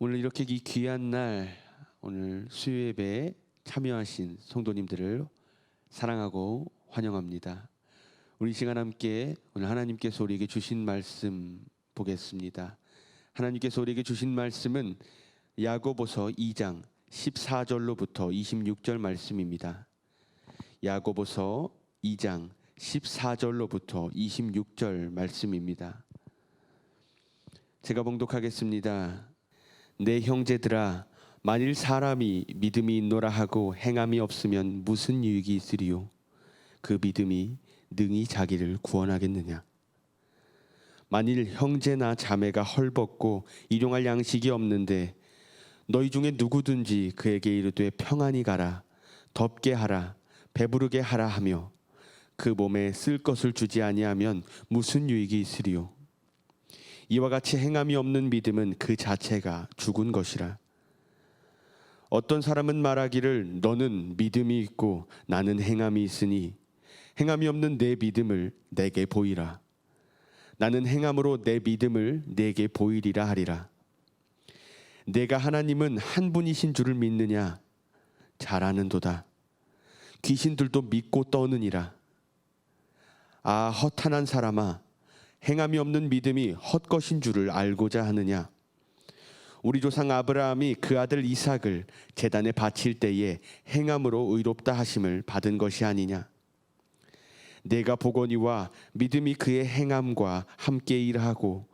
오늘 이렇게 이 귀한 날, 오늘 수요예배에 참여하신 성도님들을 사랑하고 환영합니다. 우리 이 시간 함께 오늘 하나님께서 우리에게 주신 말씀 보겠습니다. 하나님께서 우리에게 주신 말씀은 야고보서 2장 14절로부터 26절 말씀입니다. 야고보서 2장 14절로부터 26절 말씀입니다. 제가 봉독하겠습니다. 내 형제들아, 만일 사람이 믿음이 있노라 하고 행함이 없으면 무슨 유익이 있으리요? 그 믿음이 능히 자기를 구원하겠느냐? 만일 형제나 자매가 헐벗고 일용할 양식이 없는데 너희 중에 누구든지 그에게 이르되 평안히 가라, 덥게 하라, 배부르게 하라 하며 그 몸에 쓸 것을 주지 아니하면 무슨 유익이 있으리요? 이와 같이 행함이 없는 믿음은 그 자체가 죽은 것이라. 어떤 사람은 말하기를 너는 믿음이 있고 나는 행함이 있으니 행함이 없는 내 믿음을 내게 보이라. 나는 행함으로 내 믿음을 내게 보이리라 하리라. 내가 하나님은 한 분이신 줄을 믿느냐? 잘 아는도다. 귀신들도 믿고 떠느니라. 아, 허탄한 사람아, 행함이 없는 믿음이 헛것인 줄을 알고자 하느냐? 우리 조상 아브라함이 그 아들 이삭을 제단에 바칠 때에 행함으로 의롭다 하심을 받은 것이 아니냐? 내가 보거니와 믿음이 그의 행함과 함께 일하고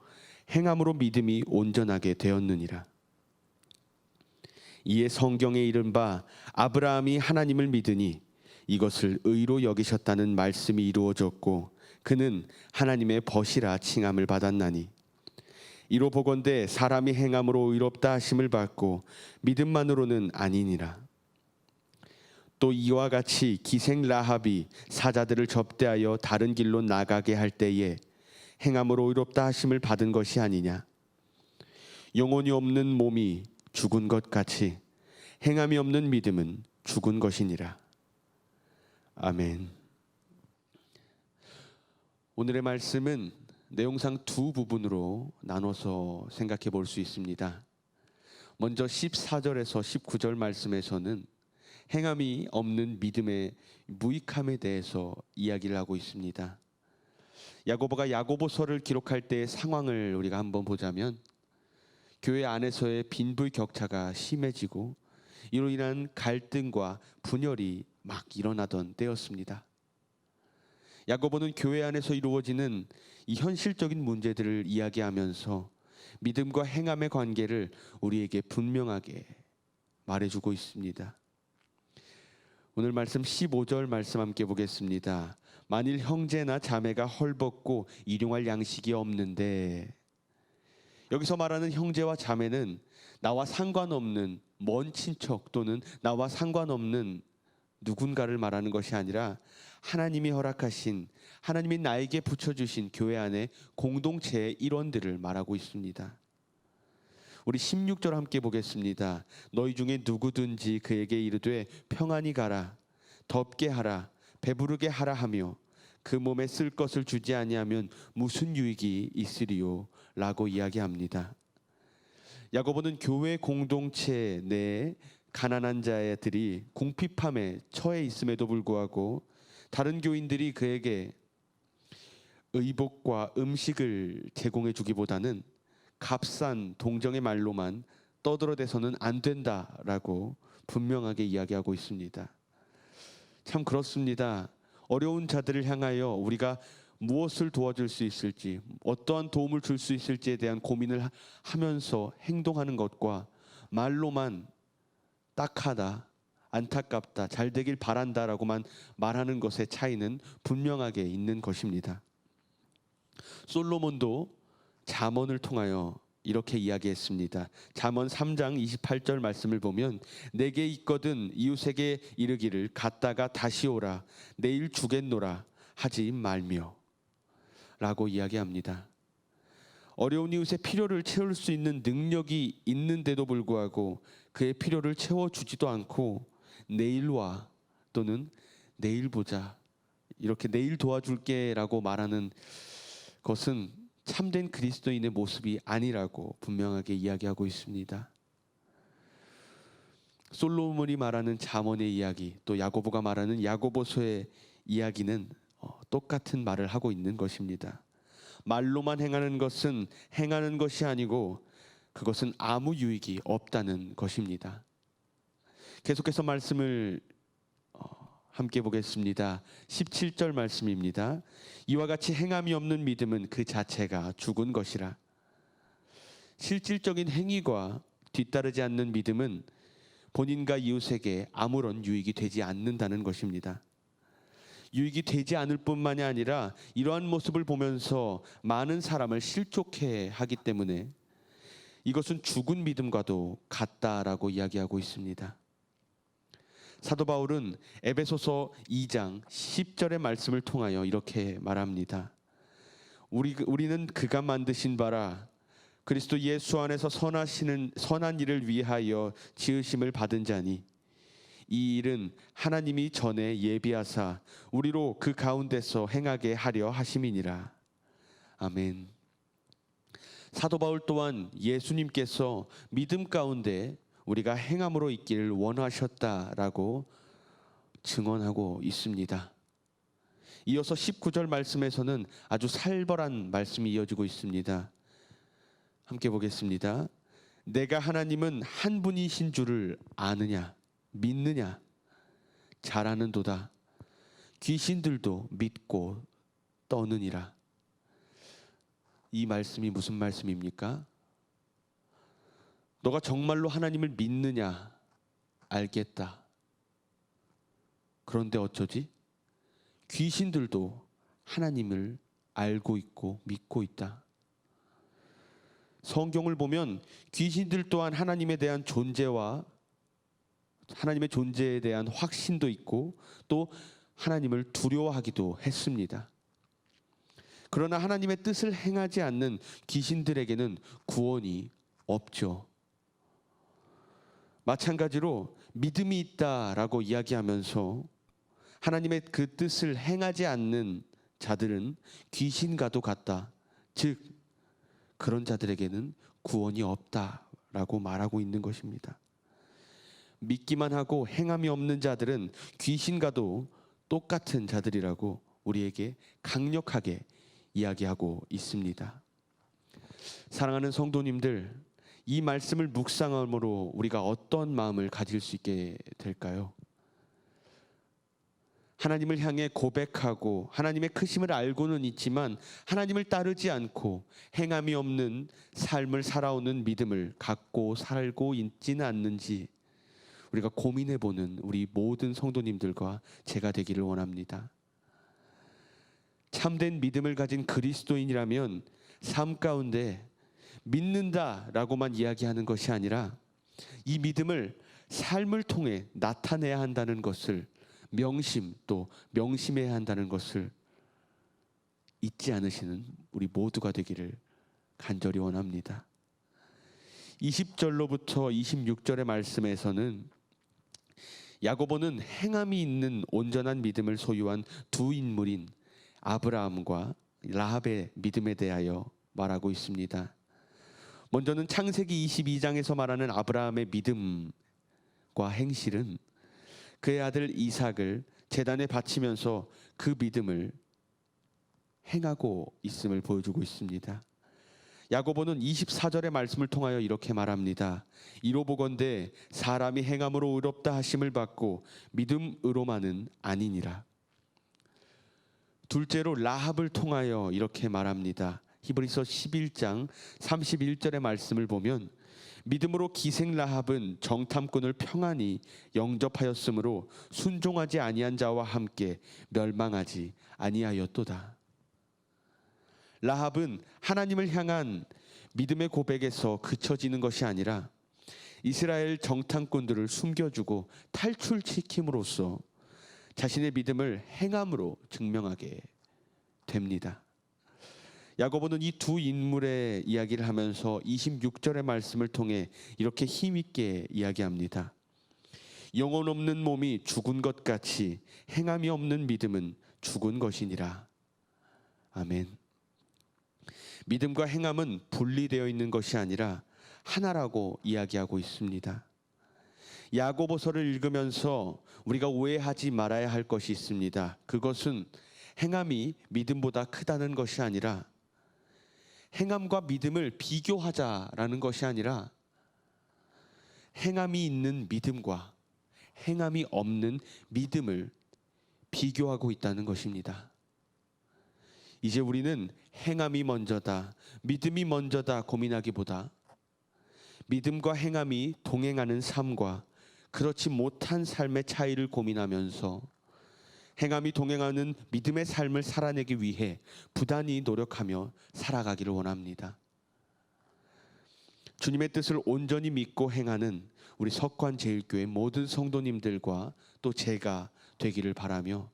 행함으로 믿음이 온전하게 되었느니라. 이에 성경에 이른 바 아브라함이 하나님을 믿으니 이것을 의로 여기셨다는 말씀이 이루어졌고 그는 하나님의 벗이라 칭함을 받았나니 이로 보건대 사람이 행함으로 의롭다 하심을 받고 믿음만으로는 아니니라. 또 이와 같이 기생 라합이 사자들을 접대하여 다른 길로 나가게 할 때에 행함으로 의롭다 하심을 받은 것이 아니냐? 영혼이 없는 몸이 죽은 것 같이 행함이 없는 믿음은 죽은 것이니라. 아멘. 오늘의 말씀은 내용상 두 부분으로 나눠서 생각해 볼 수 있습니다. 먼저 14절에서 19절 말씀에서는 행함이 없는 믿음의 무익함에 대해서 이야기를 하고 있습니다. 야고보가 야고보서를 기록할 때의 상황을 우리가 한번 보자면 교회 안에서의 빈부격차가 심해지고 이로 인한 갈등과 분열이 막 일어나던 때였습니다. 야고보는 교회 안에서 이루어지는 이 현실적인 문제들을 이야기하면서 믿음과 행함의 관계를 우리에게 분명하게 말해주고 있습니다. 오늘 말씀 15절 말씀 함께 보겠습니다. 만일 형제나 자매가 헐벗고 일용할 양식이 없는데, 여기서 말하는 형제와 자매는 나와 상관없는 먼 친척 또는 나와 상관없는 누군가를 말하는 것이 아니라 하나님이 허락하신, 하나님이 나에게 붙여주신 교회 안의 공동체의 일원들을 말하고 있습니다. 우리 16절 함께 보겠습니다. 너희 중에 누구든지 그에게 이르되 평안히 가라, 덥게 하라, 배부르게 하라 하며 그 몸에 쓸 것을 주지 아니하면 무슨 유익이 있으리요? 라고 이야기합니다. 야고보는 교회 공동체 내에 가난한 자들이 궁핍함에 처해 있음에도 불구하고 다른 교인들이 그에게 의복과 음식을 제공해 주기보다는 값싼 동정의 말로만 떠들어대서는 안 된다라고 분명하게 이야기하고 있습니다. 참 그렇습니다. 어려운 자들을 향하여 우리가 무엇을 도와줄 수 있을지, 어떠한 도움을 줄 수 있을지에 대한 고민을 하면서 행동하는 것과 말로만 딱하다, 안타깝다, 잘 되길 바란다라고만 말하는 것의 차이는 분명하게 있는 것입니다. 솔로몬도 잠언을 통하여 이렇게 이야기했습니다. 잠언 3장 28절 말씀을 보면 내게 있거든 이웃에게 이르기를 갔다가 다시 오라, 내일 주겠노라 하지 말며 라고 이야기합니다. 어려운 이웃의 필요를 채울 수 있는 능력이 있는데도 불구하고 그의 필요를 채워주지도 않고 내일 와 또는 내일 보자, 이렇게 내일 도와줄게 라고 말하는 것은 참된 그리스도인의 모습이 아니라고 분명하게 이야기하고 있습니다. 솔로몬이 말하는 잠언의 이야기, 또 야고보가 말하는 야고보서의 이야기는 똑같은 말을 하고 있는 것입니다. 말로만 행하는 것은 행하는 것이 아니고 그것은 아무 유익이 없다는 것입니다. 계속해서 말씀을 함께 보겠습니다. 17절 말씀입니다. 이와 같이 행함이 없는 믿음은 그 자체가 죽은 것이라. 실질적인 행위가 뒤따르지 않는 믿음은 본인과 이웃에게 아무런 유익이 되지 않는다는 것입니다. 유익이 되지 않을 뿐만이 아니라 이러한 모습을 보면서 많은 사람을 실족해 하기 때문에 이것은 죽은 믿음과도 같다라고 이야기하고 있습니다. 사도 바울은 에베소서 2장 10절의 말씀을 통하여 이렇게 말합니다. 우리는 그가 만드신 바라 그리스도 예수 안에서 선한 일을 위하여 지으심을 받은 자니 이 일은 하나님이 전에 예비하사 우리로 그 가운데서 행하게 하려 하심이니라. 아멘. 사도 바울 또한 예수님께서 믿음 가운데 우리가 행함으로 있기를 원하셨다라고 증언하고 있습니다. 이어서 19절 말씀에서는 아주 살벌한 말씀이 이어지고 있습니다. 함께 보겠습니다. 내가 하나님은 한 분이신 줄을 아느냐 믿느냐 잘 아는도다 귀신들도 믿고 떠느니라. 이 말씀이 무슨 말씀입니까? 너가 정말로 하나님을 믿느냐 알겠다. 그런데 어쩌지? 귀신들도 하나님을 알고 있고 믿고 있다. 성경을 보면 귀신들 또한 하나님에 대한 존재와 하나님의 존재에 대한 확신도 있고 또 하나님을 두려워하기도 했습니다. 그러나 하나님의 뜻을 행하지 않는 귀신들에게는 구원이 없죠. 마찬가지로 믿음이 있다라고 이야기하면서 하나님의 그 뜻을 행하지 않는 자들은 귀신과도 같다. 즉 그런 자들에게는 구원이 없다라고 말하고 있는 것입니다. 믿기만 하고 행함이 없는 자들은 귀신과도 똑같은 자들이라고 우리에게 강력하게 이야기하고 있습니다. 사랑하는 성도님들, 이 말씀을 묵상함으로 우리가 어떤 마음을 가질 수 있게 될까요? 하나님을 향해 고백하고 하나님의 크심을 알고는 있지만 하나님을 따르지 않고 행함이 없는 삶을 살아오는 믿음을 갖고 살고 있지는 않는지 우리가 고민해보는 우리 모든 성도님들과 제가 되기를 원합니다. 참된 믿음을 가진 그리스도인이라면 삶 가운데 믿는다라고만 이야기하는 것이 아니라 이 믿음을 삶을 통해 나타내야 한다는 것을 또 명심해야 한다는 것을 잊지 않으시는 우리 모두가 되기를 간절히 원합니다. 20절로부터 26절의 말씀에서는 야고보는 행함이 있는 온전한 믿음을 소유한 두 인물인 아브라함과 라합의 믿음에 대하여 말하고 있습니다. 먼저는 창세기 22장에서 말하는 아브라함의 믿음과 행실은 그의 아들 이삭을 제단에 바치면서 그 믿음을 행하고 있음을 보여주고 있습니다. 야고보는 24절의 말씀을 통하여 이렇게 말합니다. 이로 보건대 사람이 행함으로 의롭다 하심을 받고 믿음으로만은 아니니라. 둘째로 라합을 통하여 이렇게 말합니다. 히브리서 11장 31절의 말씀을 보면 믿음으로 기생 라합은 정탐꾼을 평안히 영접하였으므로 순종하지 아니한 자와 함께 멸망하지 아니하였도다. 라합은 하나님을 향한 믿음의 고백에서 그쳐지는 것이 아니라 이스라엘 정탐꾼들을 숨겨주고 탈출시킴으로써 자신의 믿음을 행함으로 증명하게 됩니다. 야고보는 이 두 인물의 이야기를 하면서 26절의 말씀을 통해 이렇게 힘있게 이야기합니다. 영혼 없는 몸이 죽은 것 같이 행함이 없는 믿음은 죽은 것이니라. 아멘. 믿음과 행함은 분리되어 있는 것이 아니라 하나라고 이야기하고 있습니다. 야고보서를 읽으면서 우리가 오해하지 말아야 할 것이 있습니다. 그것은 행함이 믿음보다 크다는 것이 아니라, 행함과 믿음을 비교하자라는 것이 아니라, 행함이 있는 믿음과 행함이 없는 믿음을 비교하고 있다는 것입니다. 이제 우리는 행함이 먼저다, 믿음이 먼저다 고민하기보다 믿음과 행함이 동행하는 삶과 그렇지 못한 삶의 차이를 고민하면서 행함이 동행하는 믿음의 삶을 살아내기 위해 부단히 노력하며 살아가기를 원합니다. 주님의 뜻을 온전히 믿고 행하는 우리 석관제일교회 모든 성도님들과 또 제가 되기를 바라며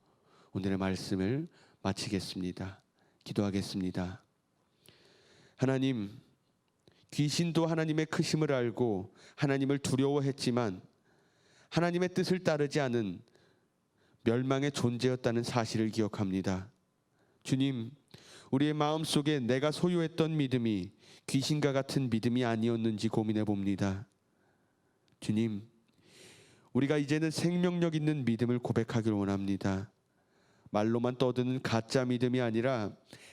오늘의 말씀을 마치겠습니다. 기도하겠습니다. 하나님, 귀신도 하나님의 크심을 알고 하나님을 두려워했지만 하나님의 뜻을 따르지 않은 멸망의 존재였다는 사실을 기억합니다. 주님, 우리의 마음속에 내가 소유했던 믿음이 귀신과 같은 믿음이 아니었는지 고민해 봅니다. 주님, 우리가 이제는 생명력 있는 믿음을 고백하기를 원합니다. 말로만 떠드는 가짜 믿음이 아니라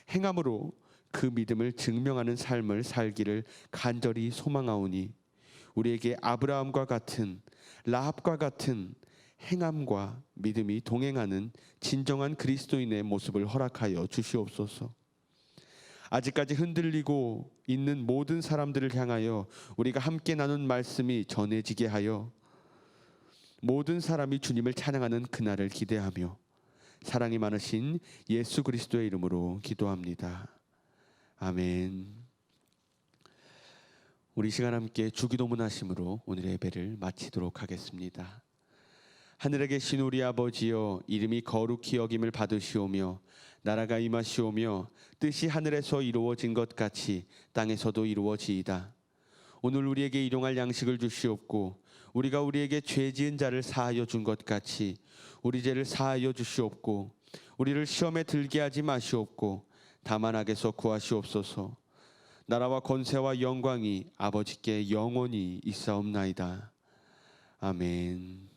행함으로 그 믿음을 증명하는 삶을 살기를 간절히 소망하오니 우리에게 아브라함과 같은, 라합과 같은 행함과 믿음이 동행하는 진정한 그리스도인의 모습을 허락하여 주시옵소서. 아직까지 흔들리고 있는 모든 사람들을 향하여 우리가 함께 나눈 말씀이 전해지게 하여 모든 사람이 주님을 찬양하는 그날을 기대하며 사랑이 많으신 예수 그리스도의 이름으로 기도합니다. 아멘. 우리 시간 함께 주기도문 하심으로 오늘의 예배를 마치도록 하겠습니다. 하늘에 계신 우리 아버지여, 이름이 거룩히 여김을 받으시오며 나라가 임하시오며 뜻이 하늘에서 이루어진 것 같이 땅에서도 이루어지이다. 오늘 우리에게 일용할 양식을 주시옵고 우리가 우리에게 죄 지은 자를 사하여 준 것 같이 우리 죄를 사하여 주시옵고 우리를 시험에 들게 하지 마시옵고 다만 악에서 구하시옵소서. 나라와 권세와 영광이 아버지께 영원히 있사옵나이다. 아멘.